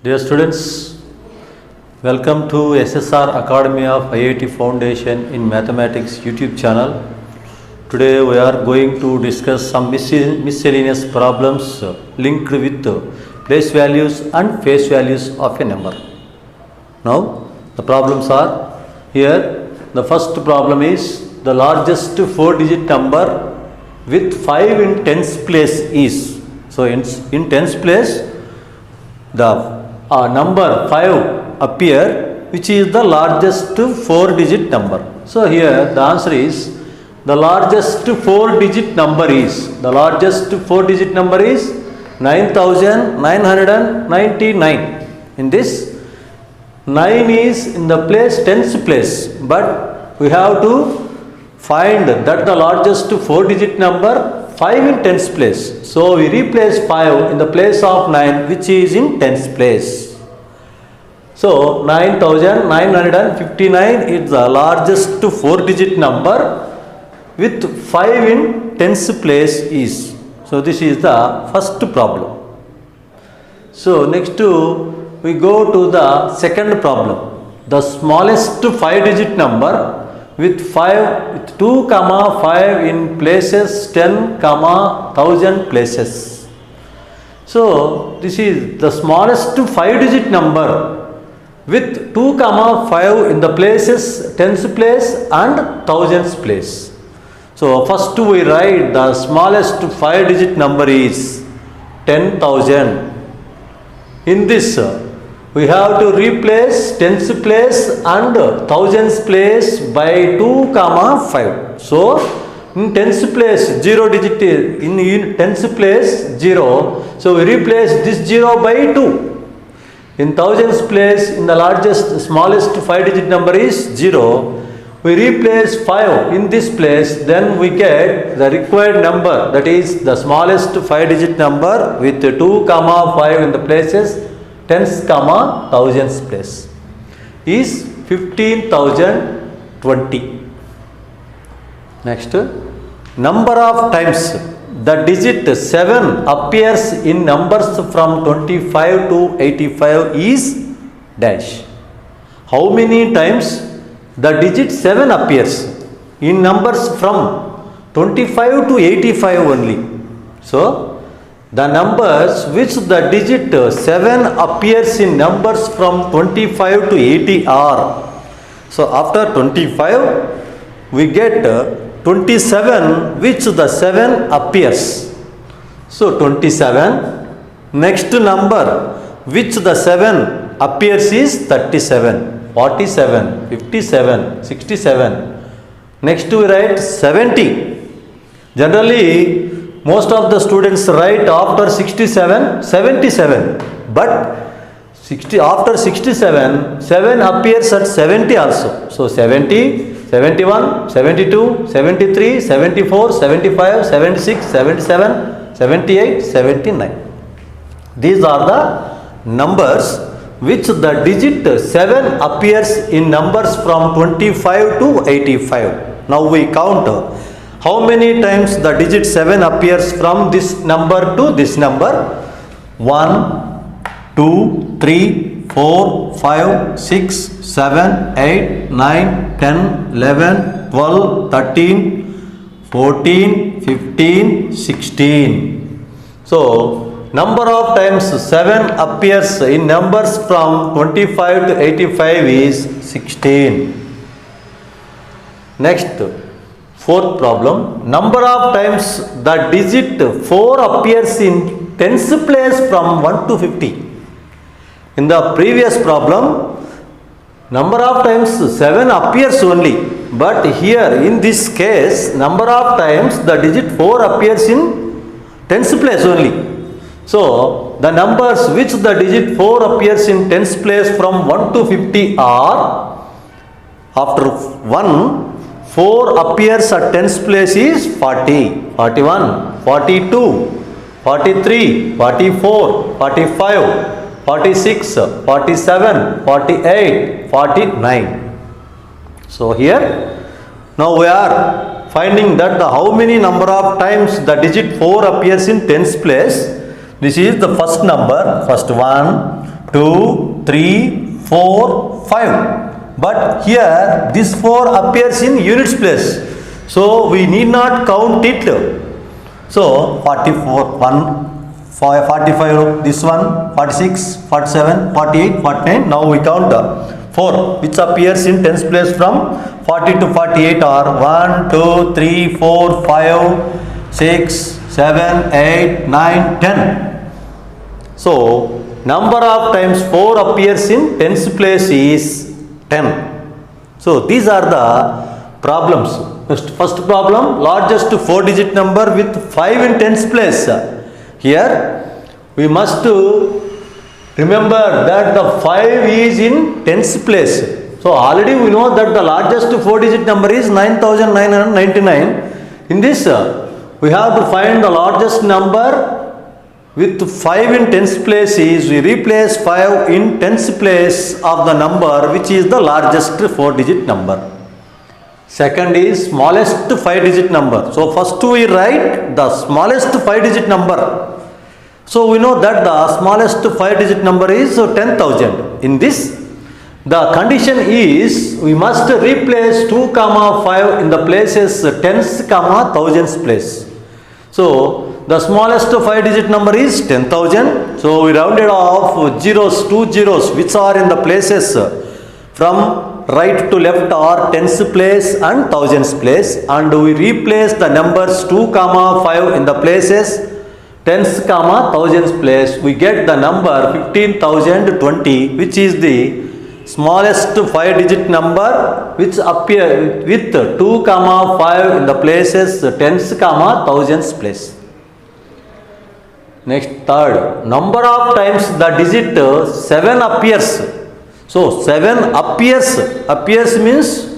Dear students, welcome to SSR Academy of IIT Foundation in Mathematics YouTube channel. Today we are going to discuss some miscellaneous problems linked with place values and face values of a number. Now the problems are here. The first problem is the largest 4-digit number with 5 in tens place is. So in tens place the number 5 appear, which is the largest 4-digit number. So here the answer is the largest 4-digit number is 9999. In this 9 is in the place tens place, but we have to find that the largest 4-digit number 5 in tens place. So we replace 5 in the place of 9, which is in tens place. So 9959 is the largest 4-digit number with 5 in tens place is. So this is the first problem. So next we go to the second problem. The smallest 5-digit number with 2 comma 5 in places 10 comma 1000 places. So this is the smallest 5-digit number with 2 comma 5 in the places tens place and thousands place. So first we write the smallest 5-digit number is 10,000. In this we have to replace tens place and thousands place by 2 comma 5. So in tens place 0 digit, in tens place 0. So we replace this 0 by 2. In thousands place, in the smallest 5-digit number is 0. We replace 5 in this place, then we get the required number, that is the smallest 5-digit number with 2 comma 5 in the places tens comma thousands place is 15,020. Next, number of times the digit 7 appears in numbers from 25 to 85 is dash. How many times the digit 7 appears in numbers from 25 to 85 only? So the numbers which the digit 7 appears in numbers from 25 to 80 are. So after 25 we get 27 which the 7 appears. So 27. Next number which the 7 appears is 37, 47, 57, 67. Next we write 70. Generally most of the students write after 67, 77. But after 67, 7 appears at 70 also. So 70, 71, 72, 73, 74, 75, 76, 77, 78, 79. These are the numbers which the digit 7 appears in numbers from 25 to 85. Now we count how many times the digit 7 appears from this number to this number. 1, 2, 3, 4, 5, 6, 7, 8, 9, 10, 11, 12, 13, 14, 15, 16. So number of times 7 appears in numbers from 25 to 85 is 16. Next, fourth problem. Number of times the digit 4 appears in tens place from 1 to 50. In the previous problem, number of times 7 appears only, but here in this case number of times the digit 4 appears in tens place only. So the numbers which the digit 4 appears in tens place from 1 to 50 are, after 1, 4 appears at tens place is 40, 41, 42, 43, 44, 45, 46, 47, 48, 49. So here now we are finding that how many number of times the digit 4 appears in tens place. This is the first number, first 1, 2, 3, 4, 5. But here this 4 appears in units place. So we need not count it. So 44, 1, 45, this one, 46, 47, 48, 49. Now we count the 4 which appears in tens place from 40 to 48 are 1, 2, 3, 4, 5, 6, 7, 8, 9, 10. So number of times 4 appears in tens place is 10. So these are the problems. First problem, largest 4-digit number with 5 in tens place. Here we must remember that the 5 is in tens place. So already we know that the largest 4-digit number is 9999. In this we have to find the largest number with 5 in tens place is we replace 5 in tens place of the number which is the largest 4-digit number. Second is smallest 5-digit number. So first we write the smallest 5-digit number. So we know that the smallest 5-digit number is 10,000. In this, the condition is we must replace 2, 5 in the places tens, thousands place. So the smallest 5-digit number is 10,000. So we rounded off zeros, 2 zeros which are in the places from right to left are tens place and thousands place, and we replace the numbers 2, 5 in the places tens, thousands place. We get the number 15,020 which is the smallest 5-digit number which appear with 2, 5 in the places tens, thousands place. Next, third, number of times the digit 7 appears. So 7 appears means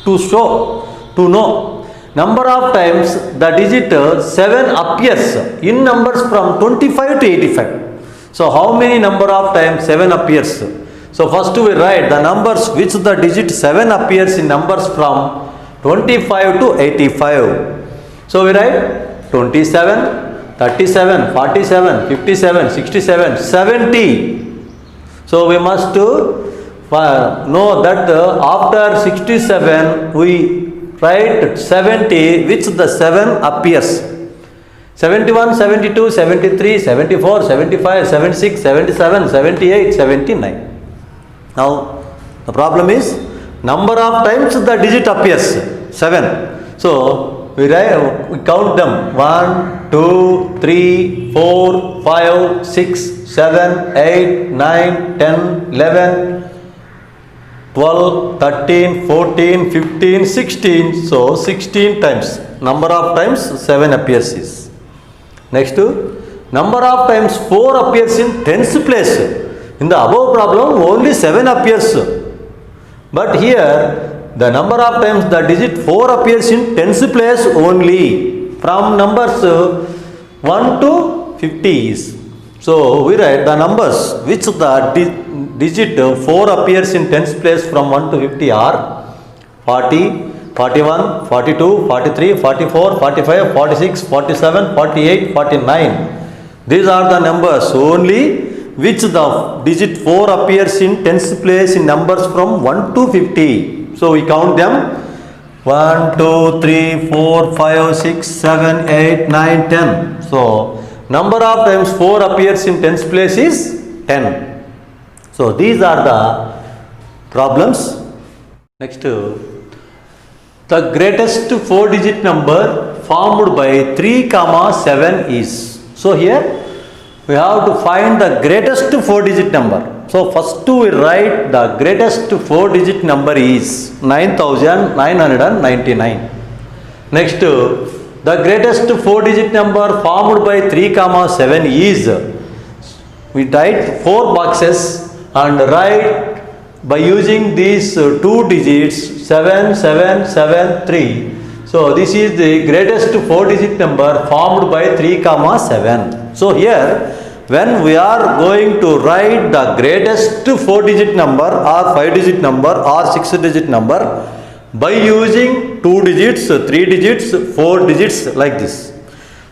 to show, to know. Number of times the digit 7 appears in numbers from 25 to 85. So how many number of times 7 appears? So first we write the numbers which the digit 7 appears in numbers from 25 to 85. So we write 27, 37, 47, 57, 67, 70. So we must know that after 67 we write 70 which the 7 appears. 71, 72, 73, 74, 75, 76, 77, 78, 79. Now the problem is number of times the digit appears 7. So we count them 1, 2, 3, 4, 5, 6, 7, 8, 9, 10, 11, 12, 13, 14, 15, 16. So 16 times. Number of times 7 appears is. Next, number of times 4 appears in tens place. In the above problem only 7 appears. But here the number of times the digit 4 appears in tens place only. From numbers 1 to 50 is. So we write the numbers which the digit 4 appears in tens place from 1 to 50 are 40, 41, 42, 43, 44, 45, 46, 47, 48, 49. These are the numbers only which the digit 4 appears in tens place in numbers from 1 to 50. So we count them 1, 2, 3, 4, 5, 6, 7, 8, 9, 10. So number of times 4 appears in tens place is 10. So these are the problems. Next, the greatest 4-digit number formed by 3, 7 is. So here we have to find the greatest 4-digit number. So first we write the greatest 4-digit number is 9999. Next, the greatest 4-digit number formed by 3, 7 is. We write 4 boxes and write by using these 2 digits 7773. So this is the greatest 4-digit number formed by 3, 7. So here when we are going to write the greatest 4-digit number or 5-digit number or 6-digit number by using 2 digits, 3 digits, 4 digits like this.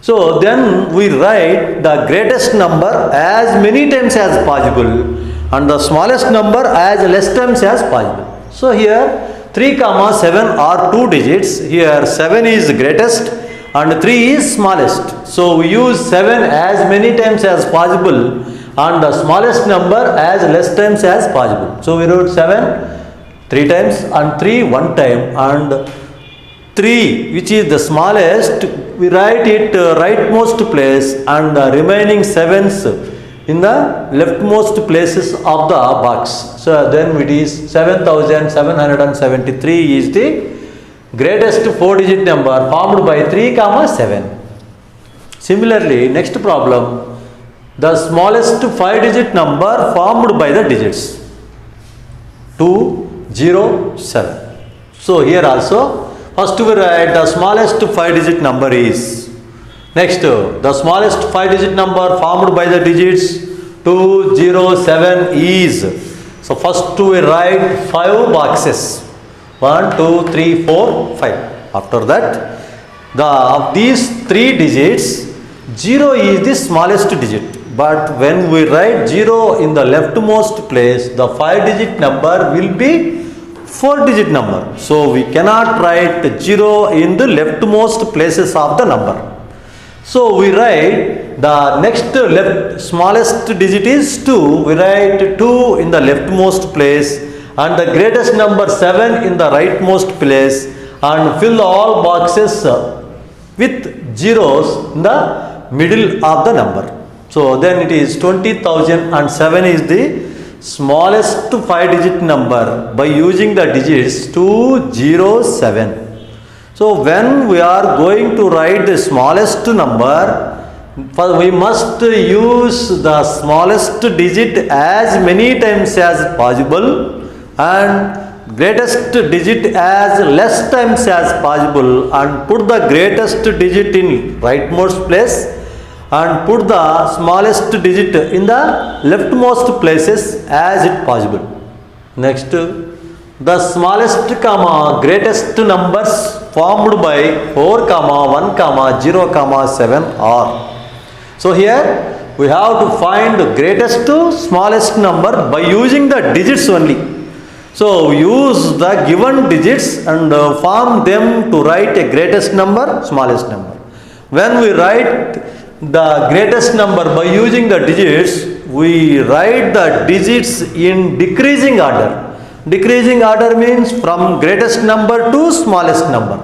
So then we write the greatest number as many times as possible and the smallest number as less times as possible. So here 3 comma 7 are two digits. Here 7 is greatest and 3 is smallest. So we use 7 as many times as possible and the smallest number as less times as possible. So we wrote 7 3 times and 3 1 time, and 3, which is the smallest, we write it rightmost place and the remaining 7s in the leftmost places of the box. So then it is 7773 is the greatest 4-digit number formed by 3 comma 7. Similarly, next problem, the smallest 5-digit number formed by the digits 207. So here also first we write the smallest 5-digit number is. Next, the smallest 5-digit number formed by the digits 207 is. So first we write 5 boxes. 1, 2, 3, 4, 5. After that, of these 3 digits, 0 is the smallest digit. But when we write 0 in the leftmost place, the 5-digit number will be 4-digit number. So we cannot write 0 in the leftmost places of the number. So we write the next smallest digit is 2. We write 2 in the leftmost place and the greatest number 7 in the rightmost place, and fill all boxes with zeros in the middle of the number. So then it is 20,007 is the smallest 5-digit number by using the digits 207. So when we are going to write the smallest number, we must use the smallest digit as many times as possible and greatest digit as less times as possible, and put the greatest digit in rightmost place and put the smallest digit in the leftmost places as it possible. Next, the smallest comma greatest numbers formed by 4 comma 1 comma 0 comma 7 are. So here we have to find the greatest to smallest number by using the digits only. So use the given digits and form them to write a greatest number, smallest number. When we write the greatest number by using the digits, we write the digits in decreasing order. Decreasing order means from greatest number to smallest number.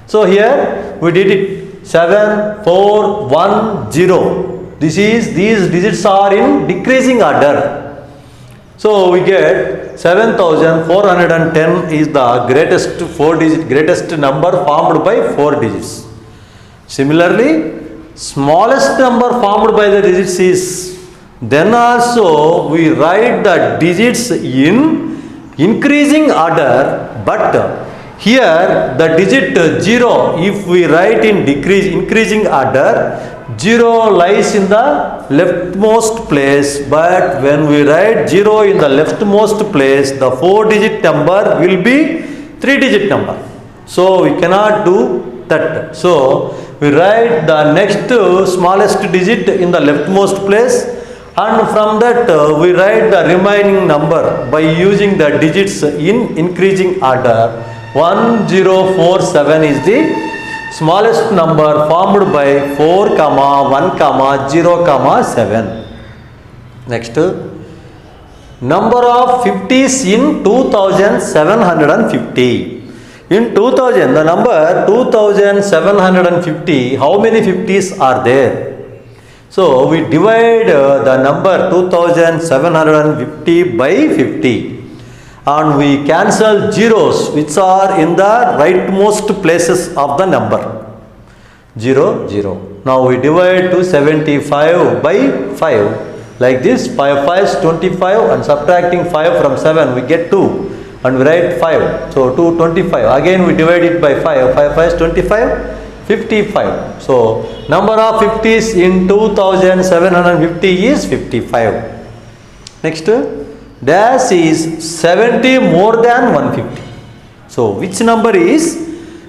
So here we did it 7, 4, 1, 0. These digits are in decreasing order. So we get 7410 is the greatest number formed by 4 digits. Similarly, smallest number formed by the digits is. Then also we write the digits in increasing order, but here the digit 0, if we write in increasing order, 0 lies in the leftmost place, but when we write 0 in the leftmost place, the 4-digit number will be 3-digit number. So we cannot do that. So we write the next smallest digit in the leftmost place, and from that we write the remaining number by using the digits in increasing order. 1047 is the smallest number formed by 4 comma 1 comma 0 comma 7. Next, number of 50s in 2750. In 2000, the number 2750, how many 50s are there? So we divide the number 2750 by 50 and we cancel zeros which are in the rightmost places of the number. 0, 0. Now we divide 275 by 5. Like this, 5 5 is 25 and subtracting 5 from 7 we get 2 and we write 5. So 225. Again we divide it by 5. 5 5 is 25. 55. So number of 50s in 2750 is 55. Next, dash is 70 more than 150. So which number is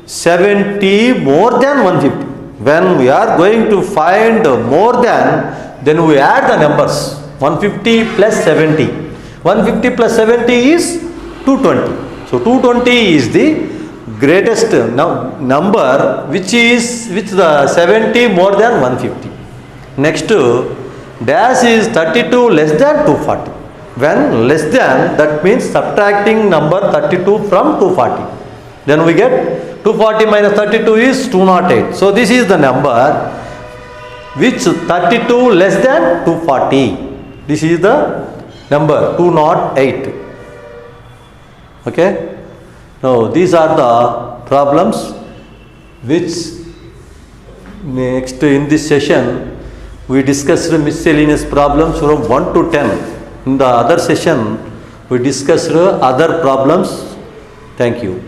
70 more than 150? When we are going to find more than, then we add the numbers 150 plus 70. 150 plus 70 is 220. So 220 is the greatest number which the 70 more than 150. Next, dash is 32 less than 240. When less than, that means subtracting number 32 from 240. Then we get 240 minus 32 is 208. So this is the number which 32 less than 240. This is the number 208. Okay. Now these are the problems which next in this session we discussed miscellaneous problems from 1 to 10. In the other session we discussed other problems. Thank you.